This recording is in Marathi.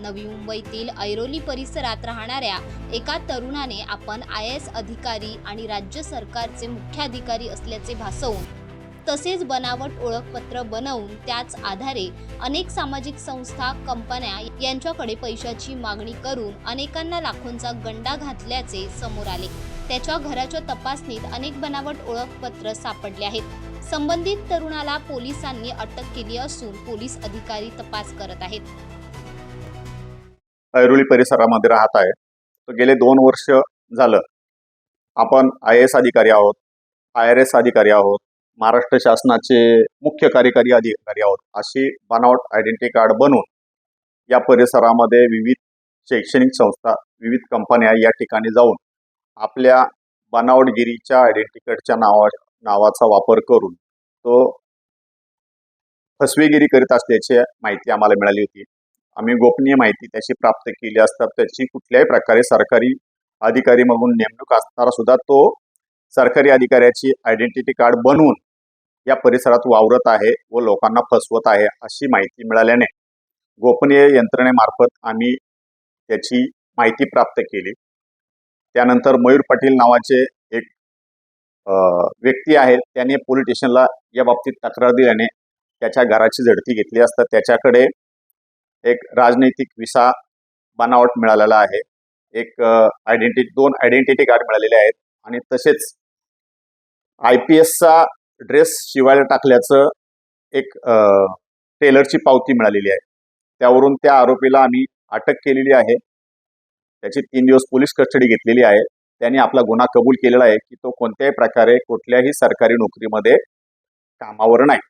नवी मुंबईतील ऐरोली परिसरात राहणाऱ्या एका तरुणाने आपण IAS अधिकारी आणि राज्य सरकारचे मुख्याधिकारी असल्याचे भासवून तसेच बनावट ओळखपत्र बनवून त्याच आधारे अनेक सामाजिक संस्था, कंपन्या यांच्याकडे पैशाची मागणी करून अनेकांना लाखोंचा गंडा घातल्याचे समोर आले। त्याच्या घराच्या तपासणीत अनेक बनावट ओळखपत्र सापडले आहेत। संबंधित तरुणाला पोलिसांनी अटक केली असून पोलीस अधिकारी तपास करत आहेत। ऐरोली परिसरामध्ये राहत आहे। तो गेले 2 वर्ष झालं आपण IAS अधिकारी आहोत, IRS अधिकारी आहोत, महाराष्ट्र शासनाचे मुख्य कार्यकारी अधिकारी आहोत अशी बनावट आयडेंटिटी कार्ड बनवून या परिसरामध्ये विविध शैक्षणिक संस्था, विविध कंपन्या या ठिकाणी जाऊन आपल्या बनावटगिरीच्या आयडेंटिटी कार्डच्या नावाचा वापर करून तो फसवेगिरी करीत असल्याची माहिती आम्हाला मिळाली होती। आम्ही गोपनीय माहिती त्याची प्राप्त केली असता त्याची कुठल्याही प्रकारे सरकारी अधिकारी म्हणून नेमणूक असताना सुद्धा तो सरकारी अधिकाऱ्याची आयडेंटिटी कार्ड बनवून या परिसरात वावरत आहे व लोकांना फसवत आहे अशी माहिती मिळाल्याने गोपनीय यंत्रणेमार्फत आम्ही त्याची माहिती प्राप्त केली। त्यानंतर मयूर पाटील नावाचे एक व्यक्ती आहेत, त्याने पोलीस स्टेशनला या बाबतीत तक्रार दिल्याने त्याच्या घराची झडती घेतली असता त्याच्याकडे एक राजनैतिक विसा बनावट मिळालेला आहे, एक दोन आयडेंटिटी कार्ड मिळालेले आहेत आणि तसेच IPSचा ड्रेस शिवायला टाकल्याचं एक टेलरची पावती मिळालेली आहे। त्यावरून त्या आरोपीला आम्ही अटक केलेली आहे। त्याची 3 दिवस पोलीस कस्टडी घेतलेली आहे। त्यांनी आपला गुन्हा कबूल केलेला आहे की तो कोणत्याही प्रकारे कुठल्याही सरकारी नोकरीमध्ये कामावर नाही।